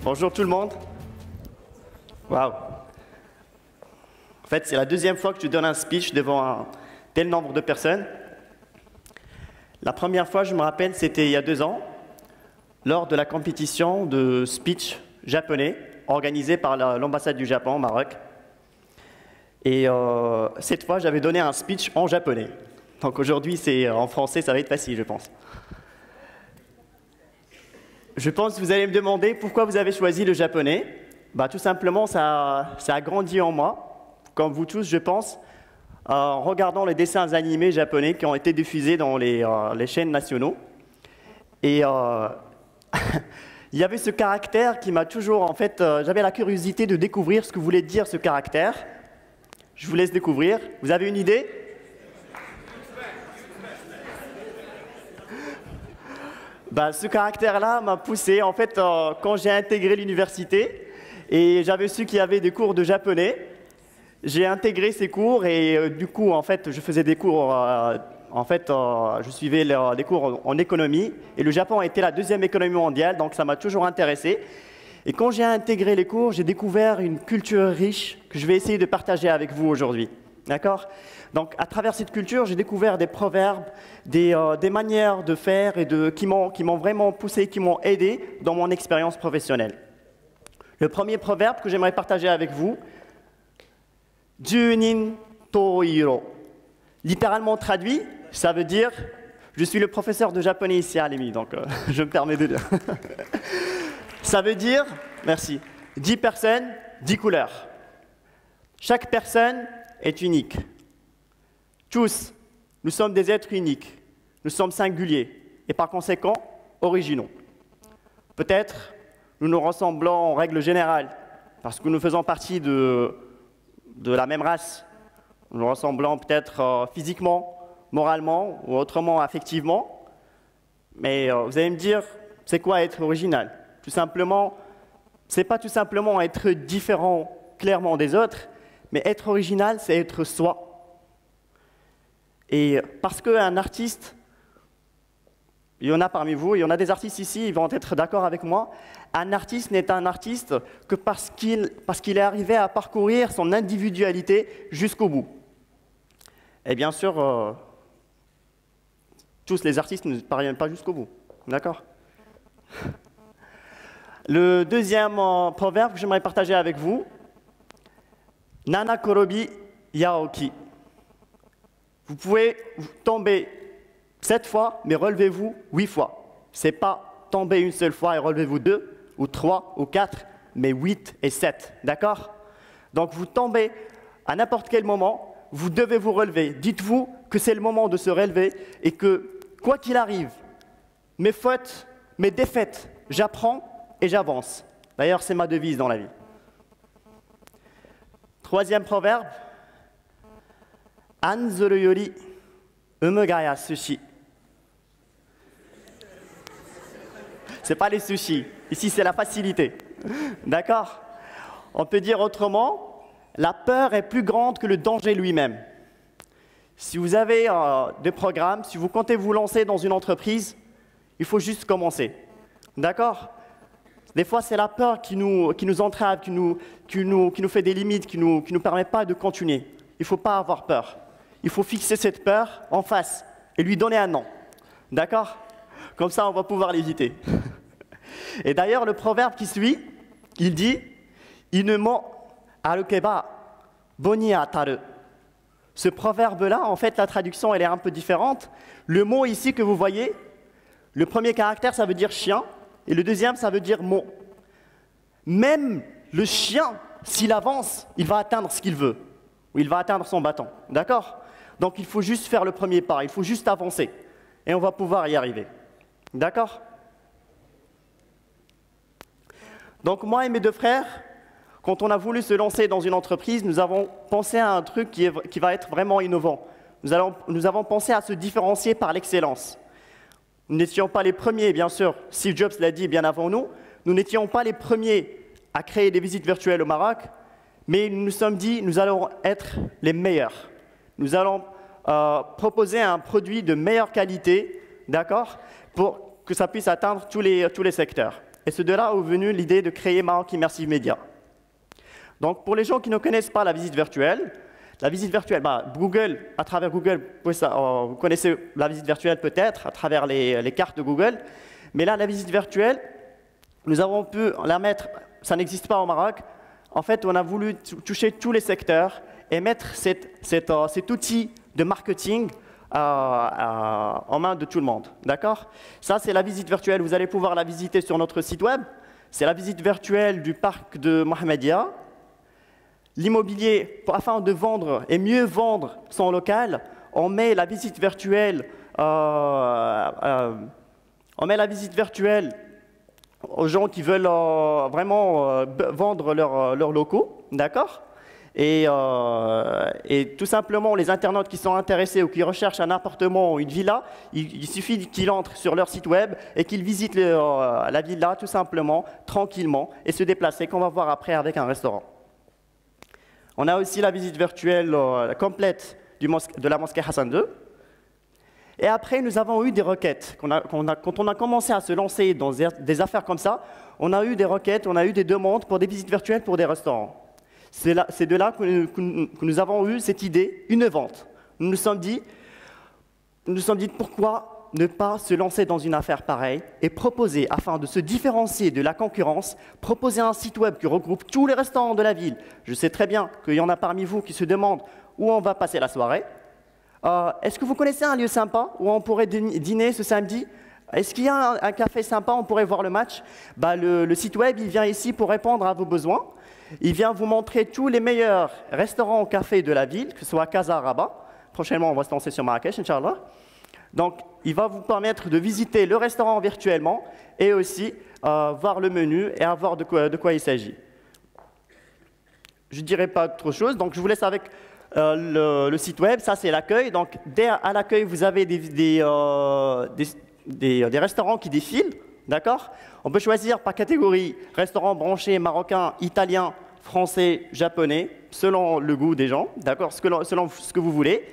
Bonjour tout le monde. Waouh. En fait, c'est la deuxième fois que je donne un speech devant un tel nombre de personnes. La première fois, je me rappelle, c'était il y a 2 ans, lors de la compétition de speech japonais organisée par l'ambassade du Japon au Maroc. Et cette fois, j'avais donné un speech en japonais. Donc aujourd'hui, c'est en français, ça va être facile, je pense. Je pense que vous allez me demander pourquoi vous avez choisi le japonais. Bah, tout simplement, ça a grandi en moi, comme vous tous, je pense, en regardant les dessins animés japonais qui ont été diffusés dans les chaînes nationaux. Et il y avait ce caractère qui m'a toujours, en fait, j'avais la curiosité de découvrir ce que voulait dire ce caractère. Je vous laisse découvrir. Vous avez une idée ? Bah, ce caractère-là m'a poussé, en fait, quand j'ai intégré l'université, et j'avais su qu'il y avait des cours de japonais, j'ai intégré ces cours, et du coup, en fait, je faisais des cours, je suivais des cours en économie, et le Japon était la 2e économie mondiale, donc ça m'a toujours intéressé. Et quand j'ai intégré les cours, j'ai découvert une culture riche que je vais essayer de partager avec vous aujourd'hui. D'accord ? Donc, à travers cette culture, j'ai découvert des proverbes, des manières de faire et qui m'ont vraiment poussé, qui m'ont aidé dans mon expérience professionnelle. Le premier proverbe que j'aimerais partager avec vous, Junin Tohiro. Littéralement traduit, ça veut dire « Je suis le professeur de japonais ici à l'EMI », donc je me permets de dire. Ça veut dire, merci, 10 personnes, 10 couleurs. Chaque personne est unique. Tous, nous sommes des êtres uniques. Nous sommes singuliers et par conséquent originaux. Peut-être nous nous ressemblons en règle générale parce que nous faisons partie de la même race. Nous nous ressemblons peut-être physiquement, moralement ou autrement affectivement. Mais vous allez me dire, c'est quoi être original ? Tout simplement, c'est pas tout simplement être différent clairement des autres, mais être original, c'est être soi. Et parce qu'un artiste, il y en a parmi vous, il y en a des artistes ici, ils vont être d'accord avec moi, un artiste n'est un artiste que parce qu'il est arrivé à parcourir son individualité jusqu'au bout. Et bien sûr, tous les artistes ne parviennent pas jusqu'au bout. D'accord ? Le deuxième proverbe que j'aimerais partager avec vous, Nana Korobi Yaoki. Vous pouvez tomber 7 fois, mais relevez-vous 8 fois. Ce n'est pas tomber une seule fois et relevez-vous 2, ou 3, ou 4, mais 8 et 7. D'accord ? Donc vous tombez à n'importe quel moment, vous devez vous relever. Dites-vous que c'est le moment de se relever et que, quoi qu'il arrive, mes fautes, mes défaites, j'apprends et j'avance. D'ailleurs, c'est ma devise dans la vie. Troisième proverbe. Anzuru yori umugaya sushi. C'est pas les sushis. Ici, c'est la facilité. D'accord ? On peut dire autrement, la peur est plus grande que le danger lui-même. Si vous avez des programmes, si vous comptez vous lancer dans une entreprise, il faut juste commencer. D'accord ? Des fois, c'est la peur qui nous entrave, qui nous fait des limites, qui nous permet pas de continuer. Il ne faut pas avoir peur. Il faut fixer cette peur en face et lui donner un nom. D'accord ? Comme ça, on va pouvoir l'éviter. Et d'ailleurs, le proverbe qui suit, il dit « Inu mo arukeba boni ataru ». Ce proverbe-là, en fait, la traduction, elle est un peu différente. Le mot ici que vous voyez, le premier caractère, ça veut dire chien, et le deuxième, ça veut dire mot. Même le chien, s'il avance, il va atteindre ce qu'il veut. Ou il va atteindre son bâton. D'accord ? Donc il faut juste faire le premier pas, il faut juste avancer. Et on va pouvoir y arriver. D'accord ? Donc moi et mes 2 frères, quand on a voulu se lancer dans une entreprise, nous avons pensé à un truc qui va être vraiment innovant. Nous avons pensé à se différencier par l'excellence. Nous n'étions pas les premiers, bien sûr. Steve Jobs l'a dit bien avant nous. Nous n'étions pas les premiers à créer des visites virtuelles au Maroc, mais nous nous sommes dit, nous allons être les meilleurs. Nous allons proposer un produit de meilleure qualité, d'accord, pour que ça puisse atteindre tous les secteurs. Et c'est de là est venue l'idée de créer Maroc Immersive Media. Donc, pour les gens qui ne connaissent pas la visite virtuelle, Google, à travers Google, vous connaissez la visite virtuelle peut-être, à travers les cartes de Google. Mais là, la visite virtuelle, nous avons pu la mettre, ça n'existe pas au Maroc. En fait, on a voulu toucher tous les secteurs et mettre cet outil de marketing en main de tout le monde. D'accord? Ça, c'est la visite virtuelle. Vous allez pouvoir la visiter sur notre site web. C'est la visite virtuelle du parc de Mohammedia. L'immobilier, afin de vendre et mieux vendre son local, on met la visite virtuelle, aux gens qui veulent vraiment vendre leurs locaux, d'accord? Et tout simplement, les internautes qui sont intéressés ou qui recherchent un appartement ou une villa, il suffit qu'ils entrent sur leur site web et qu'ils visitent la villa tout simplement, tranquillement, et se déplacer, qu'on va voir après avec un restaurant. On a aussi la visite virtuelle complète de la mosquée Hassan II. Et après, nous avons eu des requêtes. Quand on a commencé à se lancer dans des affaires comme ça, on a eu des requêtes, on a eu des demandes pour des visites virtuelles pour des restaurants. C'est de là que nous avons eu cette idée innovante. Nous nous sommes dit pourquoi ne pas se lancer dans une affaire pareille et proposer, afin de se différencier de la concurrence, proposer un site web qui regroupe tous les restaurants de la ville. Je sais très bien qu'il y en a parmi vous qui se demandent où on va passer la soirée. Est-ce que vous connaissez un lieu sympa où on pourrait dîner ce samedi? Est-ce qu'il y a un café sympa où on pourrait voir le match? Le site web, il vient ici pour répondre à vos besoins. Il vient vous montrer tous les meilleurs restaurants ou cafés de la ville, que ce soit Casa, Rabat. Prochainement, on va se lancer sur Marrakech, Inch'Allah. Donc, il va vous permettre de visiter le restaurant virtuellement et aussi voir le menu et voir de quoi il s'agit. Je ne dirai pas autre chose, donc je vous laisse avec le site web. Ça, c'est l'accueil. Donc, à l'accueil, vous avez des restaurants qui défilent. D'accord? On peut choisir par catégorie restaurant branché marocain, italien, français, japonais, selon le goût des gens, d'accord? Selon ce que vous voulez.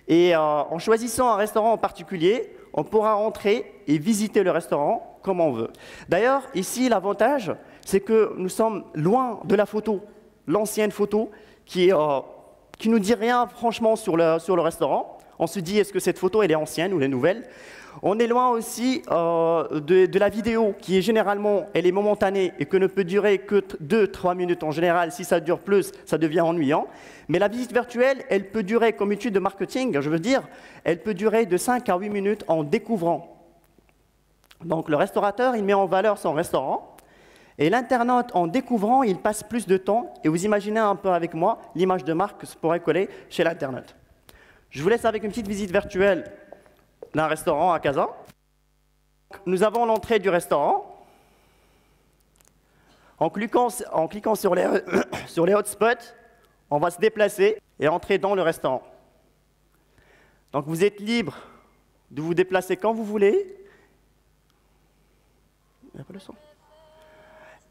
Et en choisissant un restaurant en particulier, on pourra entrer et visiter le restaurant comme on veut. D'ailleurs, ici, l'avantage, c'est que nous sommes loin de la photo, l'ancienne photo, qui nous dit rien franchement sur le restaurant. On se dit, est-ce que cette photo elle est ancienne ou elle est nouvelle? On est loin aussi de la vidéo, qui est généralement, elle est momentanée et que ne peut durer que 2-3 minutes en général. Si ça dure plus, ça devient ennuyant. Mais la visite virtuelle, elle peut durer, comme étude de marketing, je veux dire, elle peut durer de 5 à 8 minutes en découvrant. Donc le restaurateur, il met en valeur son restaurant. Et l'internaute, en découvrant, il passe plus de temps. Et vous imaginez un peu avec moi l'image de marque que ça pourrait coller chez l'internaute. Je vous laisse avec une petite visite virtuelle d'un restaurant à Casa. Nous avons l'entrée du restaurant. En cliquant sur les hotspots, on va se déplacer et entrer dans le restaurant. Donc vous êtes libre de vous déplacer quand vous voulez. Il n'y a pas le son.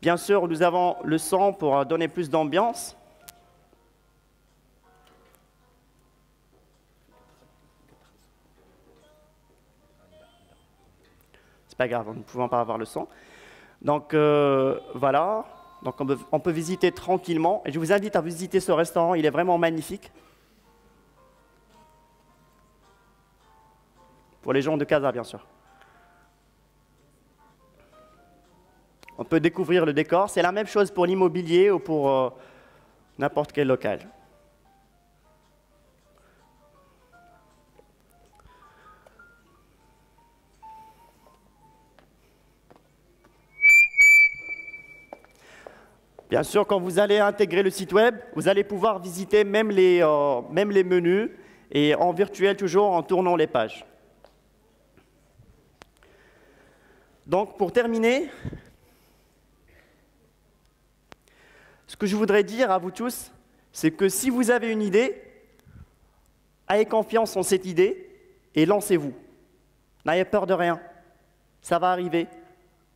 Bien sûr, nous avons le son pour donner plus d'ambiance. C'est pas grave, nous ne pouvons pas avoir le son. Donc voilà, donc on peut visiter tranquillement. Et je vous invite à visiter ce restaurant, il est vraiment magnifique. Pour les gens de Casa, bien sûr. On peut découvrir le décor. C'est la même chose pour l'immobilier ou pour n'importe quel local. Bien sûr, quand vous allez intégrer le site web, vous allez pouvoir visiter même les menus et en virtuel toujours en tournant les pages. Donc, pour terminer, ce que je voudrais dire à vous tous, c'est que si vous avez une idée, ayez confiance en cette idée et lancez-vous. N'ayez peur de rien. Ça va arriver.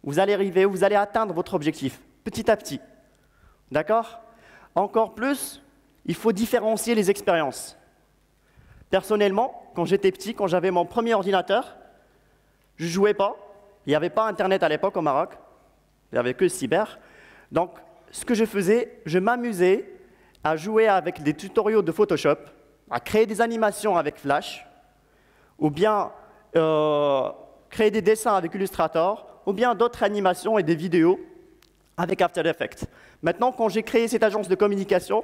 Vous allez atteindre votre objectif, petit à petit. D'accord? Encore plus, il faut différencier les expériences. Personnellement, quand j'étais petit, quand j'avais mon premier ordinateur, je ne jouais pas. Il n'y avait pas Internet à l'époque au Maroc. Il n'y avait que cyber. Donc, ce que je faisais, je m'amusais à jouer avec des tutoriaux de Photoshop, à créer des animations avec Flash, ou bien créer des dessins avec Illustrator, ou bien d'autres animations et des vidéos avec After Effects. Maintenant, quand j'ai créé cette agence de communication,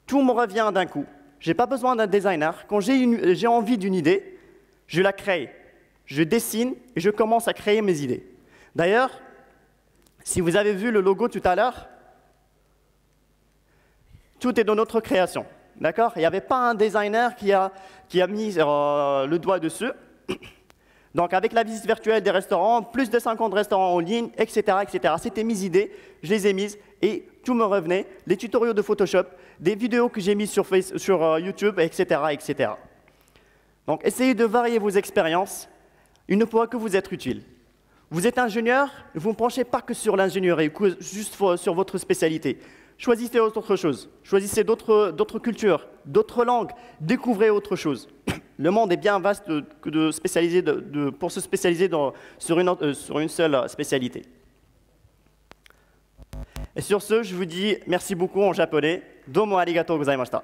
tout me revient d'un coup. Je n'ai pas besoin d'un designer. Quand j'ai envie d'une idée, je la crée. Je dessine et je commence à créer mes idées. D'ailleurs, si vous avez vu le logo tout à l'heure, tout est dans notre création. D'accord? Il n'y avait pas un designer qui a mis le doigt dessus. Donc, avec la visite virtuelle des restaurants, plus de 50 restaurants en ligne, etc., etc. C'était mes idées, je les ai mises et tout me revenait. Les tutoriaux de Photoshop, des vidéos que j'ai mises sur YouTube, etc., etc. Donc, essayez de varier vos expériences. Il ne pourra que vous être utile. Vous êtes ingénieur, vous ne penchez pas que sur l'ingénierie, juste sur votre spécialité. Choisissez autre chose. Choisissez d'autres cultures, d'autres langues. Découvrez autre chose. Le monde est bien vaste pour se spécialiser sur une seule spécialité. Et sur ce, je vous dis merci beaucoup en japonais. Domo arigatou gozaimashita.